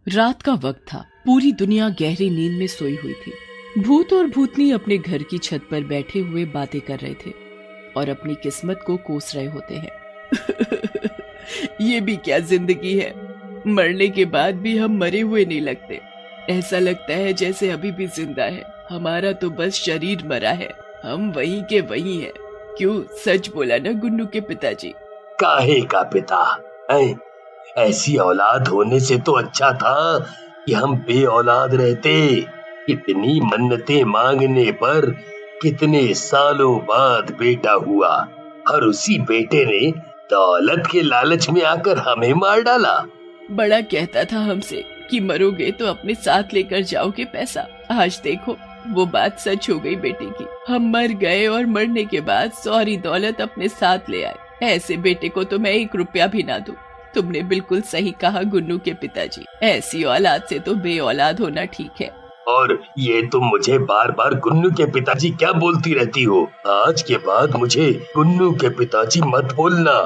रात का वक्त था। पूरी दुनिया गहरी नींद में सोई हुई थी। भूत और भूतनी अपने घर की छत पर बैठे हुए बातें कर रहे थे और अपनी किस्मत को कोस रहे होते हैं। ये भी क्या जिंदगी है, मरने के बाद भी हम मरे हुए नहीं लगते। ऐसा लगता है जैसे अभी भी जिंदा है। हमारा तो बस शरीर मरा है, हम वहीं के वहीं हैं। क्यों, सच बोला ना गुन्नू के पिताजी? काहे का पिता है? ऐसी औलाद होने से तो अच्छा था कि हम बे औलाद रहते। इतनी मन्नतें मांगने पर कितने सालों बाद बेटा हुआ और उसी बेटे ने दौलत के लालच में आकर हमें मार डाला। बड़ा कहता था हमसे कि मरोगे तो अपने साथ लेकर जाओगे पैसा। आज देखो वो बात सच हो गई बेटे की। हम मर गए और मरने के बाद सारी दौलत अपने साथ ले आए। ऐसे बेटे को तो मैं 1 रुपया भी ना दूं। तुमने बिल्कुल सही कहा गुन्नू के पिताजी, ऐसी औलाद से तो बे औलाद होना ठीक है। और ये तुम मुझे बार बार गुन्नू के पिताजी क्या बोलती रहती हो? आज के बाद मुझे गुन्नू के पिताजी मत बोलना।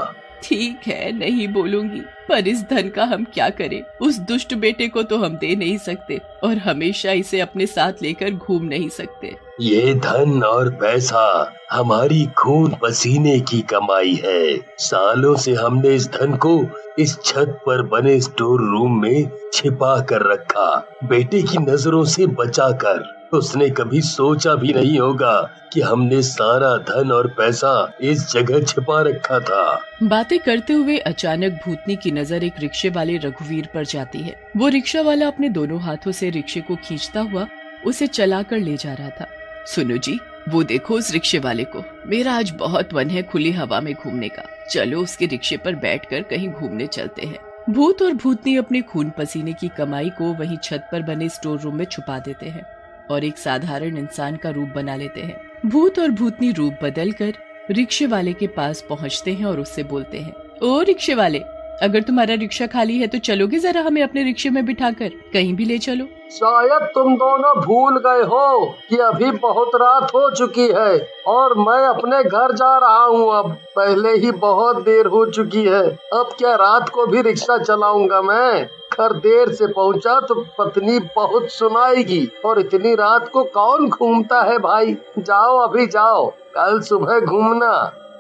ठीक है, नहीं बोलूंगी, पर इस धन का हम क्या करें? उस दुष्ट बेटे को तो हम दे नहीं सकते और हमेशा इसे अपने साथ लेकर घूम नहीं सकते। ये धन और पैसा हमारी खून पसीने की कमाई है। सालों से हमने इस धन को इस छत पर बने स्टोर रूम में छिपा कर रखा, बेटे की नजरों से बचा कर। उसने कभी सोचा भी नहीं होगा कि हमने सारा धन और पैसा इस जगह छिपा रखा था। बातें करते हुए अचानक भूतनी की नजर एक रिक्शे वाले रघुवीर पर जाती है। वो रिक्शा वाला अपने दोनों हाथों से रिक्शे को खींचता हुआ उसे चलाकर ले जा रहा था। सुनो जी, वो देखो उस रिक्शे वाले को। मेरा आज बहुत मन है खुली हवा में घूमने का। चलो उसके रिक्शे पर बैठकर कहीं घूमने चलते हैं। भूत और भूतनी अपने खून पसीने की कमाई को वहीं छत पर बने स्टोर रूम में छुपा देते हैं और एक साधारण इंसान का रूप बना लेते हैं। भूत और भूतनी रूप बदलकर रिक्शे वाले के पास पहुंचते हैं और उससे बोलते हैं, ओ रिक्शे वाले, अगर तुम्हारा रिक्शा खाली है तो चलोगे जरा हमें अपने रिक्शे में बिठाकर कहीं भी ले चलो। शायद तुम दोनों भूल गए हो कि अभी बहुत रात हो चुकी है और मैं अपने घर जा रहा हूँ। अब पहले ही बहुत देर हो चुकी है। अब क्या रात को भी रिक्शा चलाऊंगा मैं? घर देर से पहुँचा तो पत्नी बहुत सुनाएगी और इतनी रात को कौन घूमता है भाई। जाओ अभी जाओ, कल सुबह घूमना।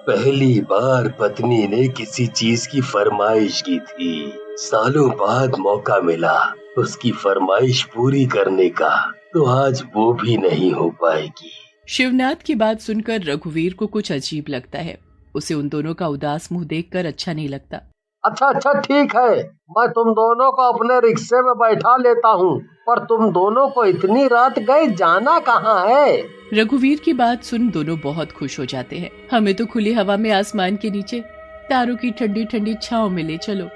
पहली बार पत्नी ने किसी चीज की फरमाइश की थी। सालों बाद मौका मिला उसकी फरमाइश पूरी करने का, तो आज वो भी नहीं हो पाएगी। शिवनाथ की बात सुनकर रघुवीर को कुछ अजीब लगता है। उसे उन दोनों का उदास मुंह देखकर अच्छा नहीं लगता। अच्छा ठीक है, मैं तुम दोनों को अपने रिक्शे में बैठा लेता हूँ, पर तुम दोनों को इतनी रात गए जाना कहाँ है? रघुवीर की बात सुन दोनों बहुत खुश हो जाते हैं। हमें तो खुली हवा में आसमान के नीचे तारों की ठंडी ठंडी छांव में ले चलो।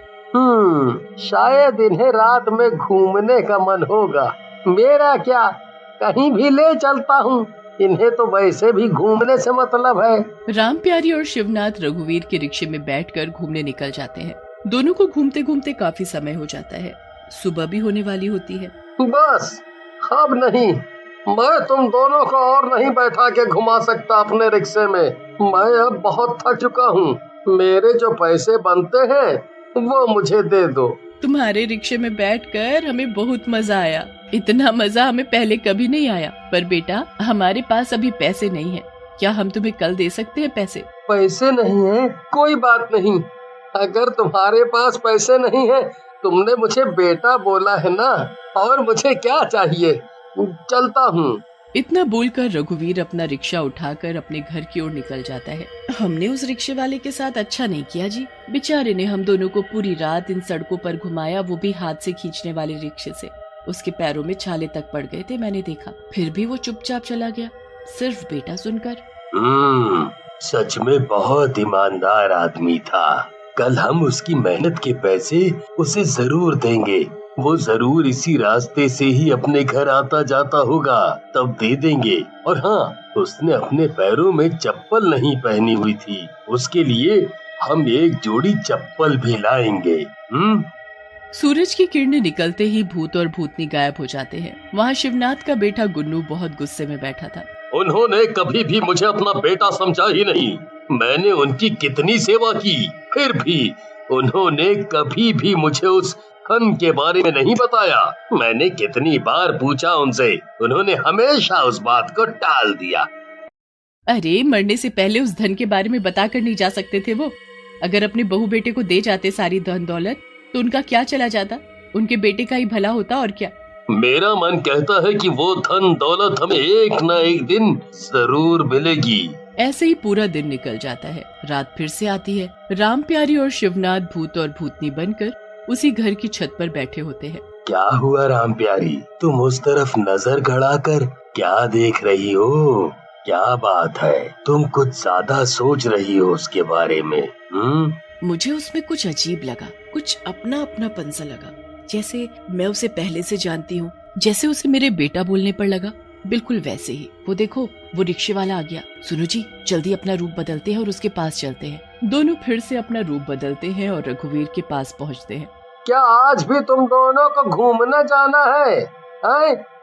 शायद इन्हें रात में घूमने का मन होगा। मेरा क्या, कहीं भी ले चलता हूँ। इन्हें तो वैसे भी घूमने से मतलब है। राम प्यारी और शिवनाथ रघुवीर के रिक्शे में बैठकर घूमने निकल जाते हैं। दोनों को घूमते घूमते काफी समय हो जाता है। सुबह भी होने वाली होती है। बस अब नहीं, मैं तुम दोनों को और नहीं बैठा के घुमा सकता अपने रिक्शे में। मैं अब बहुत थक चुका हूँ। मेरे जो पैसे बनते हैं वो मुझे दे दो। तुम्हारे रिक्शे में बैठकर हमें बहुत मजा आया। इतना मजा हमें पहले कभी नहीं आया। पर बेटा, हमारे पास अभी पैसे नहीं है। क्या हम तुम्हें कल दे सकते हैं पैसे? पैसे नहीं है, कोई बात नहीं। अगर तुम्हारे पास पैसे नहीं है, तुमने मुझे बेटा बोला है ना, और मुझे क्या चाहिए। चलता हूँ। इतना बोलकर रघुवीर अपना रिक्शा उठाकर अपने घर की ओर निकल जाता है। हमने उस रिक्शे वाले के साथ अच्छा नहीं किया जी। बेचारे ने हम दोनों को पूरी रात इन सड़कों पर घुमाया, वो भी हाथ से खींचने वाले रिक्शे से। उसके पैरों में छाले तक पड़ गए थे, मैंने देखा। फिर भी वो चुपचाप चला गया, सिर्फ बेटा सुनकर। सच में बहुत ईमानदार आदमी था। कल हम उसकी मेहनत के पैसे उसे जरूर देंगे। वो जरूर इसी रास्ते से ही अपने घर आता जाता होगा, तब दे देंगे। और हाँ, उसने अपने पैरों में चप्पल नहीं पहनी हुई थी, उसके लिए हम एक जोड़ी चप्पल भी लाएंगे। सूरज की किरणें निकलते ही भूत और भूतनी गायब हो जाते हैं। वहाँ शिवनाथ का बेटा गुन्नू बहुत गुस्से में बैठा था। उन्होंने कभी भी मुझे अपना बेटा समझा ही नहीं। मैंने उनकी कितनी सेवा की, फिर भी उन्होंने कभी भी मुझे उस धन के बारे में नहीं बताया। मैंने कितनी बार पूछा उनसे, उन्होंने हमेशा उस बात को टाल दिया। अरे मरने से पहले उस धन के बारे में बता कर नहीं जा सकते थे वो? अगर अपने बहू बेटे को दे जाते सारी धन दौलत तो उनका क्या चला जाता? उनके बेटे का ही भला होता और क्या। मेरा मन कहता है कि वो धन दौलत हमें एक न एक दिन जरूर मिलेगी। ऐसे ही पूरा दिन निकल जाता है। रात फिर से आती है। राम प्यारी और शिवनाथ भूत और भूतनी बनकर उसी घर की छत पर बैठे होते हैं। क्या हुआ राम प्यारी, तुम उस तरफ नजर गड़ाकर क्या देख रही हो? क्या बात है, तुम कुछ ज्यादा सोच रही हो उसके बारे में? मुझे उसमें कुछ अजीब लगा, कुछ अपना अपनापन सा लगा, जैसे मैं उसे पहले से जानती हूँ, जैसे उसे मेरे बेटा बोलने पर लगा, बिल्कुल वैसे ही। वो देखो, वो रिक्शे वाला आ गया। सुनो जी, जल्दी अपना रूप बदलते हैं और उसके पास चलते हैं। दोनों फिर से अपना रूप बदलते हैं और रघुवीर के पास पहुँचते हैं। क्या आज भी तुम दोनों को घूमने जाना है?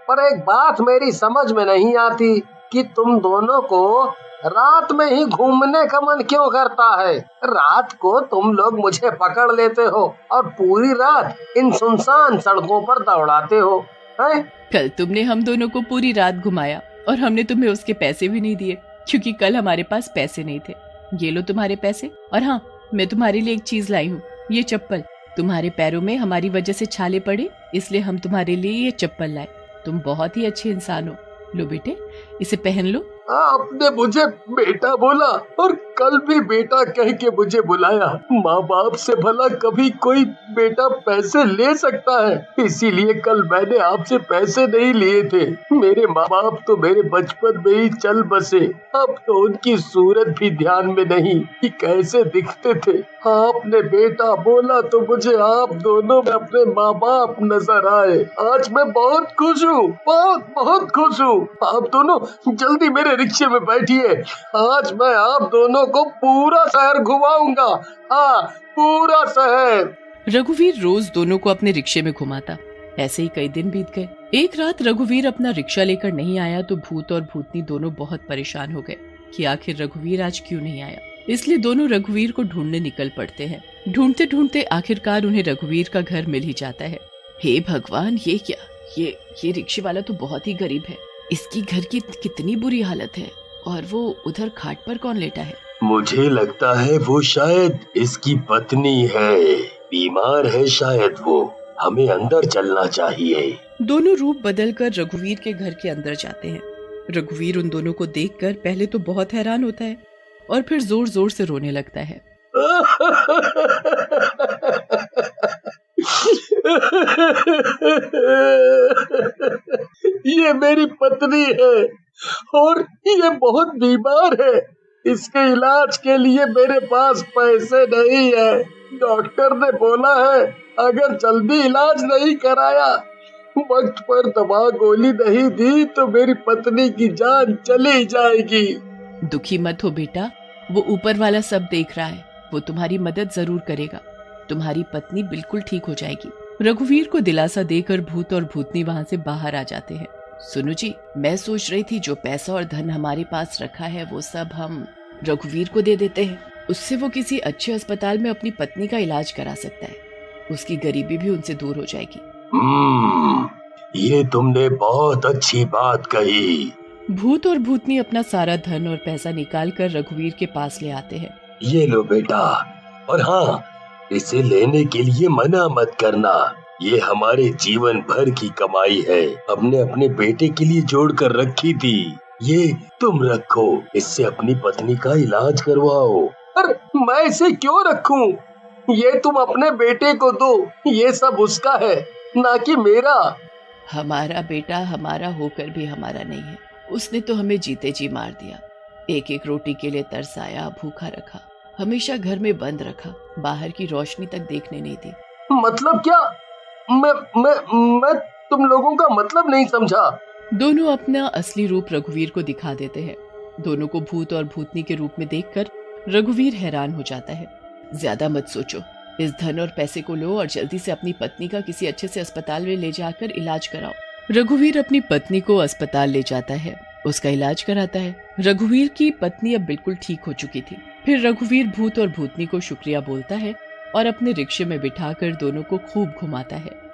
पर एक बात मेरी समझ में नहीं आती कि तुम दोनों को रात में ही घूमने का मन क्यों करता है? रात को तुम लोग मुझे पकड़ लेते हो और पूरी रात इन सुनसान सड़कों पर दौड़ाते हो। कल तुमने हम दोनों को पूरी रात घुमाया और हमने तुम्हें उसके पैसे भी नहीं दिए, क्योंकि कल हमारे पास पैसे नहीं थे। ये लो तुम्हारे पैसे। और हाँ, मैं तुम्हारे लिए एक चीज लाई हूँ, ये चप्पल। तुम्हारे पैरों में हमारी वजह से छाले पड़े, इसलिए हम तुम्हारे लिए ये चप्पल लाए। तुम बहुत ही अच्छे इंसान हो। लो बेटे, इसे पहन लो। आपने मुझे बेटा बोला और कल भी बेटा कह के मुझे बुलाया। माँ बाप से भला कभी कोई बेटा पैसे ले सकता है? इसीलिए कल मैंने आपसे पैसे नहीं लिए थे। मेरे माँ बाप तो मेरे बचपन में ही चल बसे। अब तो उनकी सूरत भी ध्यान में नहीं कि कैसे दिखते थे। आपने बेटा बोला तो मुझे आप दोनों में अपने माँ बाप नजर आए। आज मैं बहुत खुश हूँ, बहुत खुश हूँ। आप दोनों जल्दी मेरे रिक्शे में बैठिए। आज मैं आप दोनों को पूरा शहर घुमाऊंगा। हाँ, पूरा शहर। रघुवीर रोज दोनों को अपने रिक्शे में घुमाता। ऐसे ही कई दिन बीत गए। एक रात रघुवीर अपना रिक्शा लेकर नहीं आया तो भूत और भूतनी दोनों बहुत परेशान हो गए कि आखिर रघुवीर आज क्यों नहीं आया। इसलिए दोनों रघुवीर को ढूंढने निकल पड़ते हैं। ढूंढते ढूंढते आखिरकार उन्हें रघुवीर का घर मिल ही जाता है। हे भगवान, ये क्या? ये रिक्शे वाला तो बहुत ही गरीब है। इसकी घर की कितनी बुरी हालत है, और वो उधर खाट पर कौन लेटा है? मुझे लगता है वो शायद इसकी पत्नी है, बीमार है शायद वो। हमें अंदर चलना चाहिए। दोनों रूप बदलकर रघुवीर के घर के अंदर जाते हैं। रघुवीर उन दोनों को देखकर पहले तो बहुत हैरान होता है और फिर जोर जोर से रोने लगता है। ये मेरी पत्नी है और ये बहुत बीमार है। इसके इलाज के लिए मेरे पास पैसे नहीं है। डॉक्टर ने बोला है अगर जल्दी इलाज नहीं कराया, वक्त पर दवा गोली नहीं दी तो मेरी पत्नी की जान चली जाएगी। दुखी मत हो बेटा, वो ऊपर वाला सब देख रहा है। वो तुम्हारी मदद जरूर करेगा। तुम्हारी पत्नी बिल्कुल ठीक हो जाएगी। रघुवीर को दिलासा देकर भूत और भूतनी वहाँ से बाहर आ जाते हैं। सुनो जी, मैं सोच रही थी जो पैसा और धन हमारे पास रखा है वो सब हम रघुवीर को दे देते हैं। उससे वो किसी अच्छे अस्पताल में अपनी पत्नी का इलाज करा सकता है। उसकी गरीबी भी उनसे दूर हो जाएगी। ये तुमने बहुत अच्छी बात कही। भूत और भूतनी अपना सारा धन और पैसा निकालकर रघुवीर के पास ले आते हैं। ये लो बेटा, और हाँ, इसे लेने के लिए मना मत करना। ये हमारे जीवन भर की कमाई है, हमने अपने बेटे के लिए जोड़ कर रखी थी। ये तुम रखो, इससे अपनी पत्नी का इलाज करवाओ। अरे मैं इसे क्यों रखूं? ये तुम अपने बेटे को दो, ये सब उसका है, ना कि मेरा। हमारा बेटा हमारा होकर भी हमारा नहीं है। उसने तो हमें जीते जी मार दिया। एक एक रोटी के लिए तरसाया, भूखा रखा, हमेशा घर में बंद रखा, बाहर की रोशनी तक देखने नहीं दी। मतलब क्या? मैं तुम लोगों का मतलब नहीं समझा। दोनों अपना असली रूप रघुवीर को दिखा देते हैं। दोनों को भूत और भूतनी के रूप में देखकर रघुवीर हैरान हो जाता है। ज्यादा मत सोचो, इस धन और पैसे को लो और जल्दी से अपनी पत्नी का किसी अच्छे से अस्पताल में ले जाकर इलाज कराओ। रघुवीर अपनी पत्नी को अस्पताल ले जाता है, उसका इलाज कराता है। रघुवीर की पत्नी अब बिल्कुल ठीक हो चुकी थी। फिर रघुवीर भूत और भूतनी को शुक्रिया बोलता है और अपने रिक्शे में बिठाकर दोनों को खूब घुमाता है।